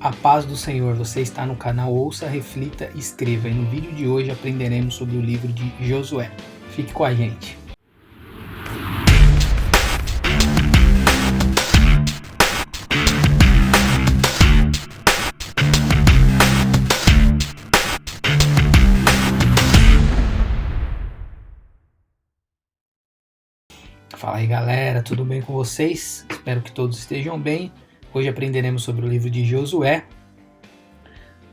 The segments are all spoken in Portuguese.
A paz do Senhor, você está no canal Ouça, Reflita, Escreva, e no vídeo de hoje aprenderemos sobre o livro de Josué. Fique com a gente. Fala aí galera, tudo bem com vocês? Espero que todos estejam bem. Hoje aprenderemos sobre o livro de Josué.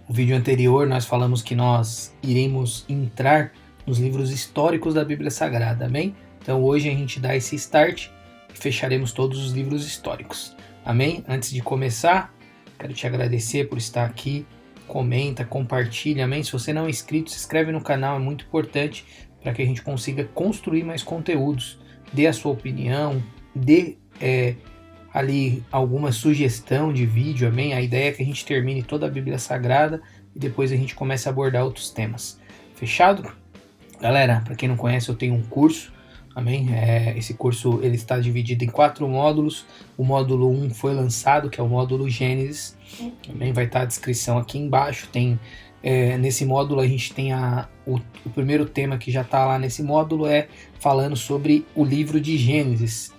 No vídeo anterior nós falamos que nós iremos entrar nos livros históricos da Bíblia Sagrada, amém? Então hoje a gente dá esse start e fecharemos todos os livros históricos, amém? Antes de começar, quero te agradecer por estar aqui, comenta, compartilha, amém? Se você não é inscrito, se inscreve no canal, é muito importante para que a gente consiga construir mais conteúdos. Dê a sua opinião, dê ali alguma sugestão de vídeo, amém? A ideia é que a gente termine toda a Bíblia Sagrada e depois a gente comece a abordar outros temas. Fechado? Galera, para quem não conhece, eu tenho um curso, amém? Esse curso ele está dividido em 4 módulos. O módulo 1 foi lançado, que é o módulo Gênesis. Também vai estar a descrição aqui embaixo. Nesse módulo a gente tem o primeiro tema que já está lá nesse módulo falando sobre o livro de Gênesis.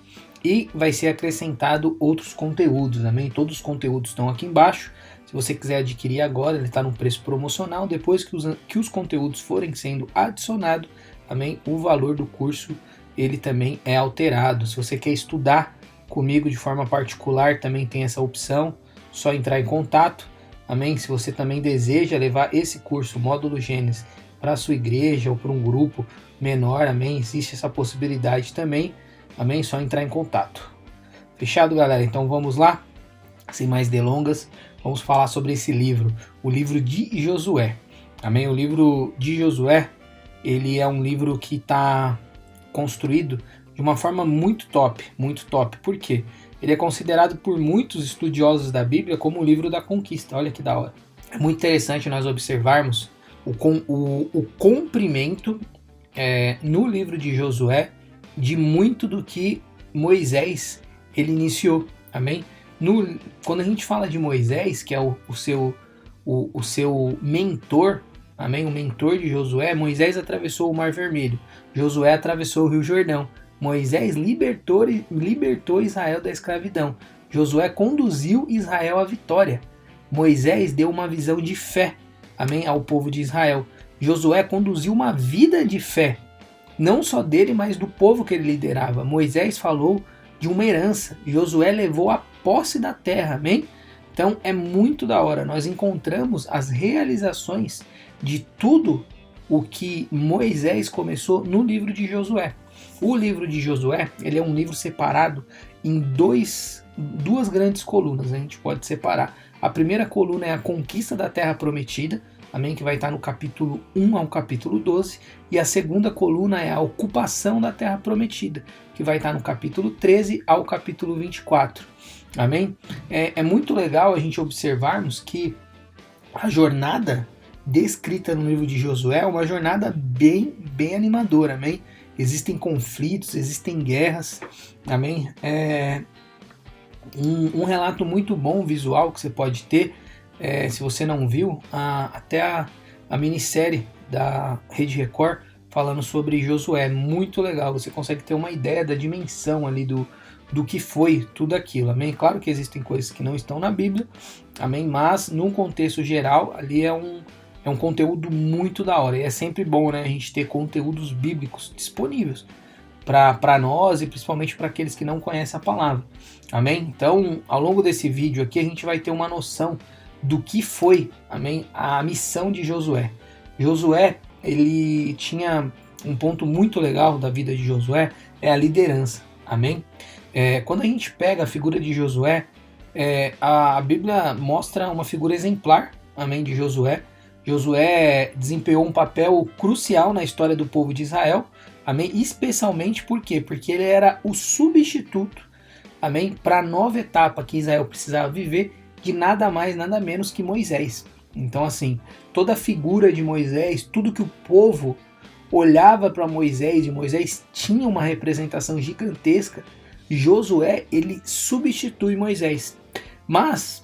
E vai ser acrescentado outros conteúdos, amém? Todos os conteúdos estão aqui embaixo. Se você quiser adquirir agora, ele está no preço promocional. Depois que os conteúdos forem sendo adicionados, amém? O valor do curso ele também é alterado. Se você quer estudar comigo de forma particular, também tem essa opção. Só entrar em contato. Amém? Se você também deseja levar esse curso, módulo Gênesis, para a sua igreja ou para um grupo menor, amém? Existe essa possibilidade também, amém? Só entrar em contato. Fechado, galera? Então vamos lá? Sem mais delongas, vamos falar sobre esse livro, o livro de Josué, amém? O livro de Josué, ele é um livro que está construído de uma forma muito top, muito top. Por quê? Ele é considerado por muitos estudiosos da Bíblia como o livro da conquista. Olha que da hora. É muito interessante nós observarmos o comprimento no livro de Josué de muito do que Moisés ele iniciou. Amém? Quando a gente fala de Moisés, que é o seu mentor, amém? O mentor de Josué, Moisés atravessou o Mar Vermelho. Josué atravessou o Rio Jordão. Moisés libertou Israel da escravidão. Josué conduziu Israel à vitória. Moisés deu uma visão de fé, amém, ao povo de Israel. Josué conduziu uma vida de fé, não só dele, mas do povo que ele liderava. Moisés falou de uma herança. Josué levou a posse da terra, amém? Então é muito da hora. Nós encontramos as realizações de tudo o que Moisés começou no livro de Josué. O livro de Josué, ele é um livro separado em duas grandes colunas, a gente pode separar. A primeira coluna é a conquista da terra prometida, amém, que vai estar no capítulo 1 ao capítulo 12, e a segunda coluna é a ocupação da terra prometida, que vai estar no capítulo 13 ao capítulo 24, amém? É muito legal a gente observarmos que a jornada descrita no livro de Josué é uma jornada bem animadora, amém? Existem conflitos, existem guerras, amém? Um relato muito bom visual que você pode ter, se você não viu, até a minissérie da Rede Record falando sobre Josué, muito legal, você consegue ter uma ideia da dimensão ali do que foi tudo aquilo, amém? Claro que existem coisas que não estão na Bíblia, amém? Mas num contexto geral, ali é um conteúdo muito da hora. E é sempre bom, né, a gente ter conteúdos bíblicos disponíveis para nós e principalmente para aqueles que não conhecem a palavra. Amém? Então, ao longo desse vídeo aqui, a gente vai ter uma noção do que foi, amém, a missão de Josué. Josué, ele tinha um ponto muito legal da vida de Josué, é a liderança. Amém? Quando a gente pega a figura de Josué, a Bíblia mostra uma figura exemplar, amém, de Josué. Josué desempenhou um papel crucial na história do povo de Israel, amém? Especialmente por quê? Porque ele era o substituto, amém? Para a nova etapa que Israel precisava viver, de nada mais, nada menos que Moisés. Então, assim, toda a figura de Moisés, tudo que o povo olhava para Moisés, e Moisés tinha uma representação gigantesca, Josué, ele substitui Moisés. Mas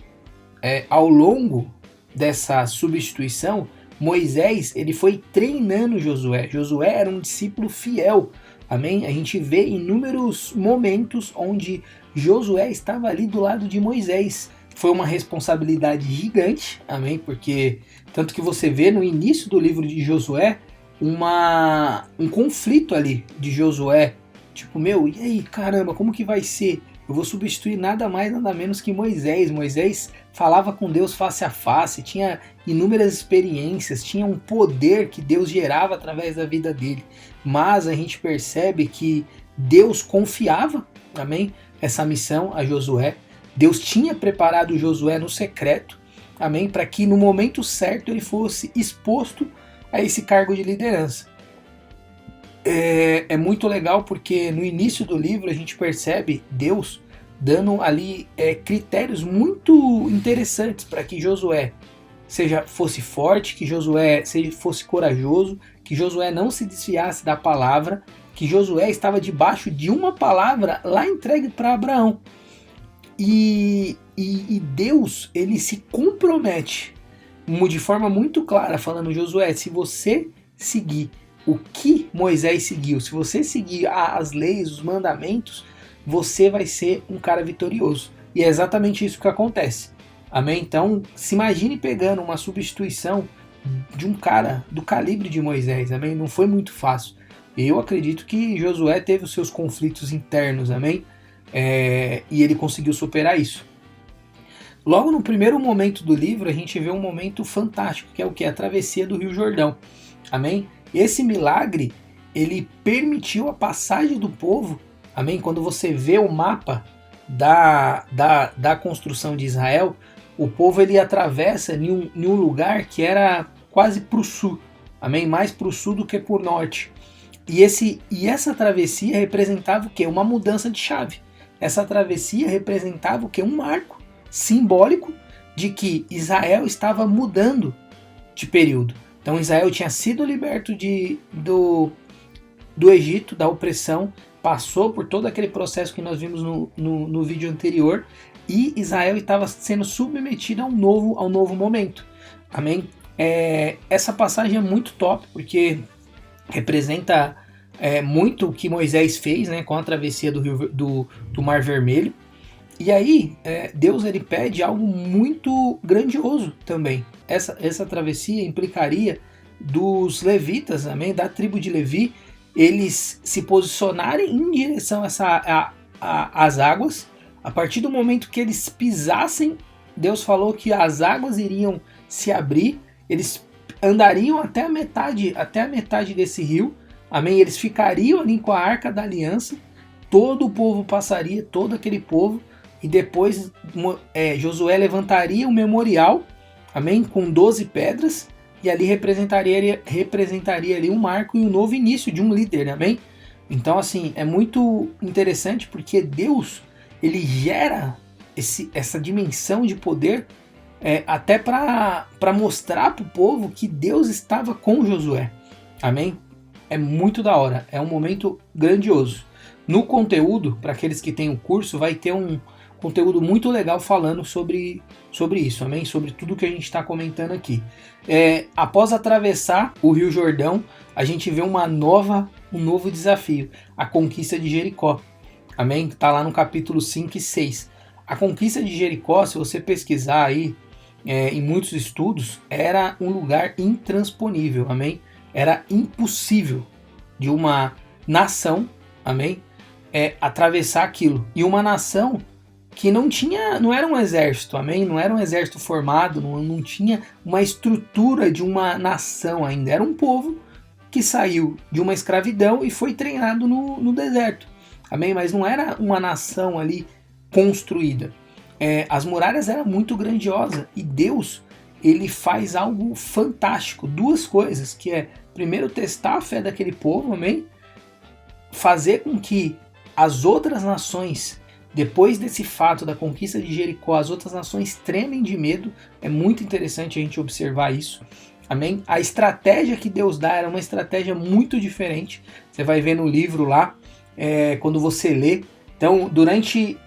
ao longo dessa substituição, Moisés ele foi treinando Josué. Josué era um discípulo fiel, amém? A gente vê inúmeros momentos onde Josué estava ali do lado de Moisés. Foi uma responsabilidade gigante, amém? Porque tanto que você vê no início do livro de Josué um conflito ali de Josué. Tipo, e aí, caramba, como que vai ser? Eu vou substituir nada mais, nada menos que Moisés. Moisés falava com Deus face a face, tinha inúmeras experiências, tinha um poder que Deus gerava através da vida dele. Mas a gente percebe que Deus confiava, amém, essa missão a Josué. Deus tinha preparado Josué no secreto, amém, para que no momento certo ele fosse exposto a esse cargo de liderança. É muito legal porque no início do livro a gente percebe Deus dando ali critérios muito interessantes para que Josué fosse forte, que Josué fosse corajoso, que Josué não se desviasse da palavra, que Josué estava debaixo de uma palavra lá entregue para Abraão. E Deus ele se compromete de forma muito clara, falando: Josué, se você seguir o que Moisés seguiu, se você seguir as leis, os mandamentos, você vai ser um cara vitorioso. E é exatamente isso que acontece. Amém? Então, se imagine pegando uma substituição de um cara do calibre de Moisés. Amém? Não foi muito fácil. Eu acredito que Josué teve os seus conflitos internos. Amém? E ele conseguiu superar isso. Logo no primeiro momento do livro, a gente vê um momento fantástico, que é o que? A travessia do Rio Jordão. Amém? Esse milagre, ele permitiu a passagem do povo, amém? Quando você vê o mapa da construção de Israel, o povo ele atravessa em um lugar que era quase para o sul, amém? Mais para o sul do que para o norte. E essa travessia representava o quê? Uma mudança de chave. Essa travessia representava o quê? Um marco simbólico de que Israel estava mudando de período. Então Israel tinha sido liberto do Egito, da opressão, passou por todo aquele processo que nós vimos no vídeo anterior, e Israel estava sendo submetido a um novo momento. Amém? Essa passagem é muito top, porque representa muito o que Moisés fez, né, com a travessia do Mar Vermelho. E aí, Deus ele pede algo muito grandioso também. Essa travessia implicaria dos levitas, amém, da tribo de Levi, eles se posicionarem em direção às águas. A partir do momento que eles pisassem, Deus falou que as águas iriam se abrir, eles andariam até a metade desse rio, amém, eles ficariam ali com a Arca da Aliança, todo o povo passaria, todo aquele povo, e depois Josué levantaria um memorial, amém, com 12 pedras, e ali representaria ali um marco e um novo início de um líder, amém? Então, assim, é muito interessante porque Deus, ele gera essa dimensão de poder até para mostrar para o povo que Deus estava com Josué, amém? É muito da hora, é um momento grandioso. No conteúdo, para aqueles que têm o curso, vai ter um conteúdo muito legal falando sobre isso, amém? Sobre tudo que a gente está comentando aqui. Após atravessar o Rio Jordão, a gente vê um novo desafio, a conquista de Jericó, amém? Está lá no capítulo 5 e 6. A conquista de Jericó, se você pesquisar aí em muitos estudos, era um lugar intransponível, amém? Era impossível de uma nação, amém? Atravessar aquilo. E uma nação que não era um exército, amém? Não era um exército formado, não tinha uma estrutura de uma nação ainda. Era um povo que saiu de uma escravidão e foi treinado no deserto, amém? Mas não era uma nação ali construída. As muralhas eram muito grandiosas e Deus, ele faz algo fantástico. Duas coisas, que é, primeiro, testar a fé daquele povo, amém? Fazer com que as outras nações, depois desse fato da conquista de Jericó, as outras nações tremem de medo. É muito interessante a gente observar isso, amém? A estratégia que Deus dá era uma estratégia muito diferente. Você vai ver no livro lá, quando você lê. Então, durante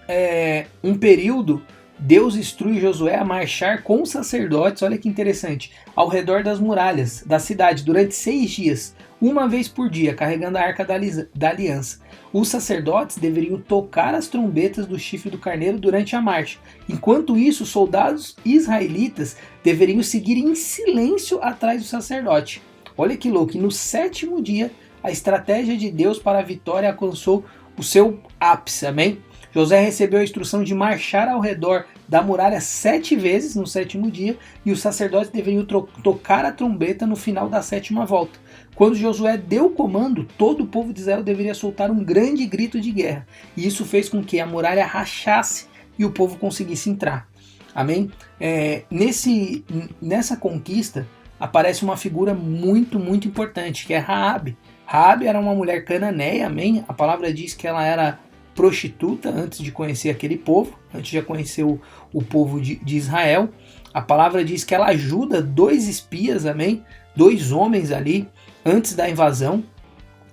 um período Deus instrui Josué a marchar com os sacerdotes, olha que interessante, ao redor das muralhas da cidade durante 6 dias, uma vez por dia, carregando a arca da aliança. Os sacerdotes deveriam tocar as trombetas do chifre do carneiro durante a marcha. Enquanto isso, os soldados israelitas deveriam seguir em silêncio atrás do sacerdote. Olha que louco, e no 7º dia, a estratégia de Deus para a vitória alcançou o seu ápice, amém? Josué recebeu a instrução de marchar ao redor da muralha 7 vezes no 7º dia, e os sacerdotes deveriam tocar a trombeta no final da 7ª volta. Quando Josué deu o comando, todo o povo de Israel deveria soltar um grande grito de guerra, e isso fez com que a muralha rachasse e o povo conseguisse entrar. Amém? Nessa conquista aparece uma figura muito importante, que é Raabe. Raabe era uma mulher cananeia, amém? A palavra diz que ela era prostituta antes de conhecer aquele povo, antes de conhecer o povo de Israel. A palavra diz que ela ajuda 2 espias, amém? 2 homens ali, antes da invasão,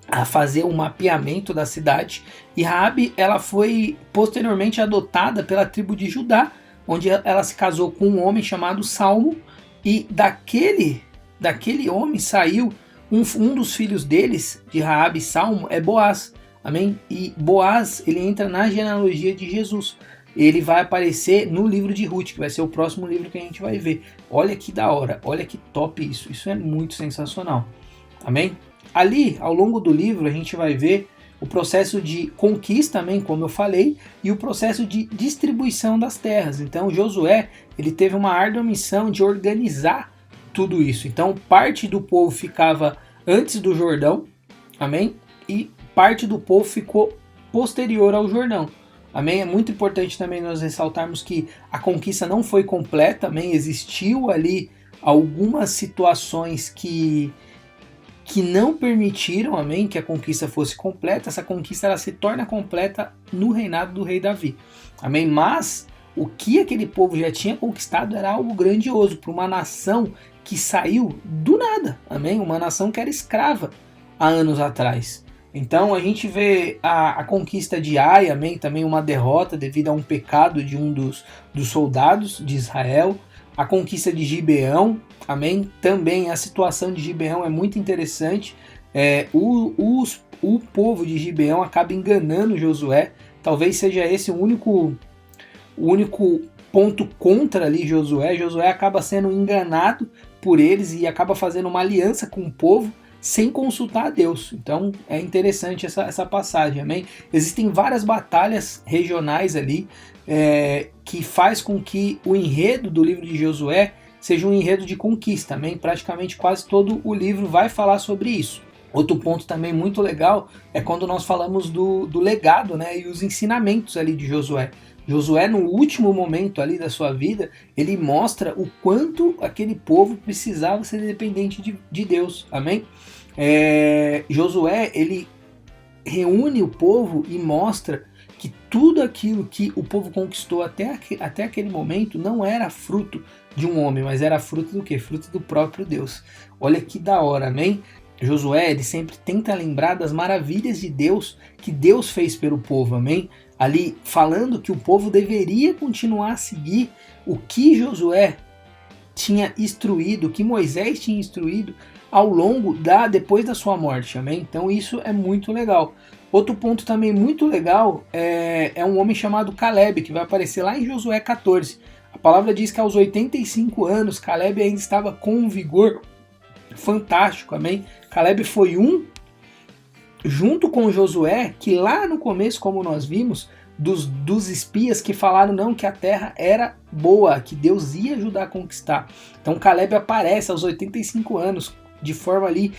a fazer um mapeamento da cidade. E Raabe, ela foi posteriormente adotada pela tribo de Judá, onde ela se casou com um homem chamado Salmo, e daquele homem saiu um dos filhos deles, de Raabe e Salmo, é Boaz. Amém? E Boaz, ele entra na genealogia de Jesus. Ele vai aparecer no livro de Ruth, que vai ser o próximo livro que a gente vai ver. Olha que da hora, olha que top isso. Isso é muito sensacional. Amém? Ali, ao longo do livro, a gente vai ver o processo de conquista, amém, como eu falei, e o processo de distribuição das terras. Então, Josué, ele teve uma árdua missão de organizar tudo isso. Então, parte do povo ficava antes do Jordão, amém? E parte do povo ficou posterior ao Jordão. Amém? É muito importante também nós ressaltarmos que a conquista não foi completa, amém? Existiu ali algumas situações que não permitiram, amém, que a conquista fosse completa. Essa conquista ela se torna completa no reinado do rei Davi. Amém? Mas o que aquele povo já tinha conquistado era algo grandioso para uma nação que saiu do nada. Amém? Uma nação que era escrava há anos atrás. Então a gente vê a conquista de Ai, amém, também uma derrota devido a um pecado de um dos soldados de Israel. A conquista de Gibeão, amém, também a situação de Gibeão é muito interessante. O povo de Gibeão acaba enganando Josué. Talvez seja esse o único ponto contra ali Josué. Josué acaba sendo enganado por eles e acaba fazendo uma aliança com o povo sem consultar a Deus. Então é interessante essa passagem, amém? Existem várias batalhas regionais ali que faz com que o enredo do livro de Josué seja um enredo de conquista, amém? Praticamente quase todo o livro vai falar sobre isso. Outro ponto também muito legal é quando nós falamos do legado, né, e os ensinamentos ali de Josué. Josué, no último momento ali da sua vida, ele mostra o quanto aquele povo precisava ser dependente de Deus, amém? Josué, ele reúne o povo e mostra que tudo aquilo que o povo conquistou até aquele momento não era fruto de um homem, mas era fruto do quê? Fruto do próprio Deus. Olha que da hora, amém? Josué, ele sempre tenta lembrar das maravilhas de Deus que Deus fez pelo povo, amém? Ali falando que o povo deveria continuar a seguir o que Josué tinha instruído, o que Moisés tinha instruído ao longo depois da sua morte, amém? Então isso é muito legal. Outro ponto também muito legal é um homem chamado Caleb, que vai aparecer lá em Josué 14. A palavra diz que aos 85 anos, Caleb ainda estava com um vigor fantástico, amém? Caleb foi junto com Josué, que lá no começo, como nós vimos, dos espias que falaram não, que a terra era boa, que Deus ia ajudar a conquistar. Então Caleb aparece aos 85 anos, de forma ali,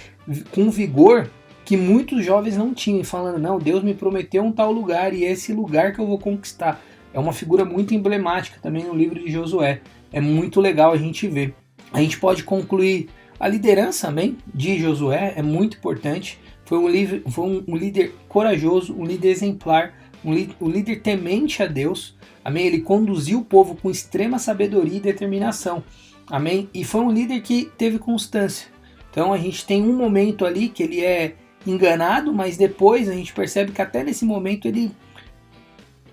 com vigor, que muitos jovens não tinham, falando, não, Deus me prometeu um tal lugar e é esse lugar que eu vou conquistar. É uma figura muito emblemática também no livro de Josué. É muito legal a gente ver. A gente pode concluir a liderança, amém, de Josué, é muito importante. Foi um líder corajoso, um líder exemplar, um líder temente a Deus, amém? Ele conduziu o povo com extrema sabedoria e determinação, amém? E foi um líder que teve constância. Então a gente tem um momento ali que ele é enganado, mas depois a gente percebe que até nesse momento ele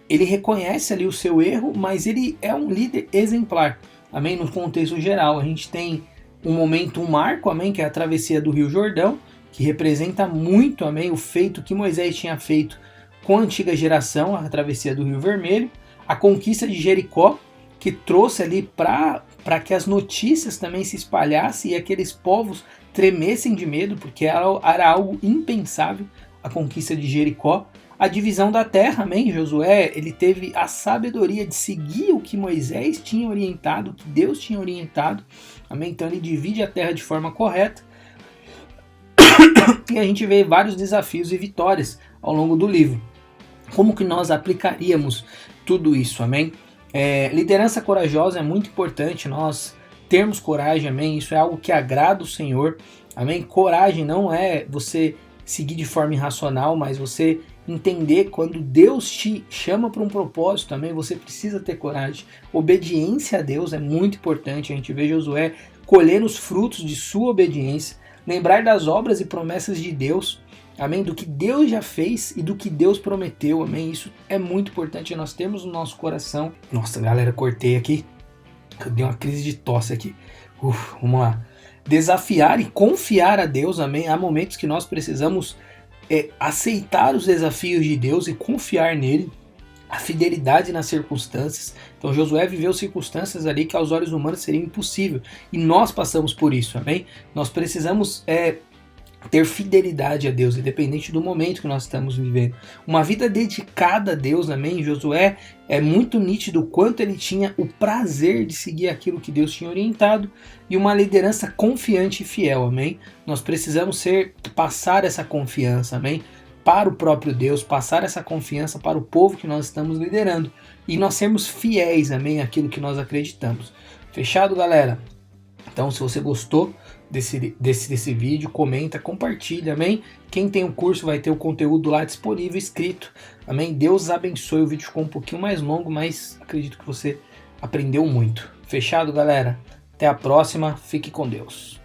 ele reconhece ali o seu erro, mas ele é um líder exemplar, amém? No contexto geral, a gente tem um momento, um marco, amém? Que é a travessia do Rio Jordão, que representa muito, amém? O feito que Moisés tinha feito com a antiga geração, a travessia do Rio Vermelho, a conquista de Jericó, que trouxe ali para que as notícias também se espalhassem e aqueles povos tremessem de medo, porque era algo impensável, a conquista de Jericó. A divisão da terra, amém? Josué, ele teve a sabedoria de seguir o que Moisés tinha orientado, o que Deus tinha orientado, amém? Então ele divide a terra de forma correta. E a gente vê vários desafios e vitórias ao longo do livro. Como que nós aplicaríamos tudo isso, amém? Liderança corajosa é muito importante, nós termos coragem, amém? Isso é algo que agrada o Senhor, amém? Coragem não é você seguir de forma irracional, mas você entender quando Deus te chama para um propósito, também você precisa ter coragem. Obediência a Deus é muito importante, a gente vê Josué colhendo os frutos de sua obediência, lembrar das obras e promessas de Deus, amém, do que Deus já fez e do que Deus prometeu, amém, isso é muito importante, nós temos no nosso coração. Nossa galera, cortei aqui, eu dei uma crise de tosse aqui, vamos lá. Desafiar e confiar a Deus, amém, há momentos que nós precisamos aceitar os desafios de Deus e confiar nele, a fidelidade nas circunstâncias. Então Josué viveu circunstâncias ali que aos olhos humanos seria impossível, e nós passamos por isso, amém? Nós precisamos ter fidelidade a Deus, independente do momento que nós estamos vivendo. Uma vida dedicada a Deus, amém? Josué é muito nítido o quanto ele tinha o prazer de seguir aquilo que Deus tinha orientado, e uma liderança confiante e fiel, amém? Nós precisamos passar essa confiança, amém? Para o próprio Deus, passar essa confiança para o povo que nós estamos liderando, e nós sermos fiéis, amém? Àquilo que nós acreditamos. Fechado, galera? Então, se você gostou desse vídeo, comenta, compartilha, amém? Quem tem o curso vai ter o conteúdo lá disponível, escrito, amém? Deus abençoe, o vídeo ficou um pouquinho mais longo, mas acredito que você aprendeu muito. Fechado, galera? Até a próxima, fique com Deus.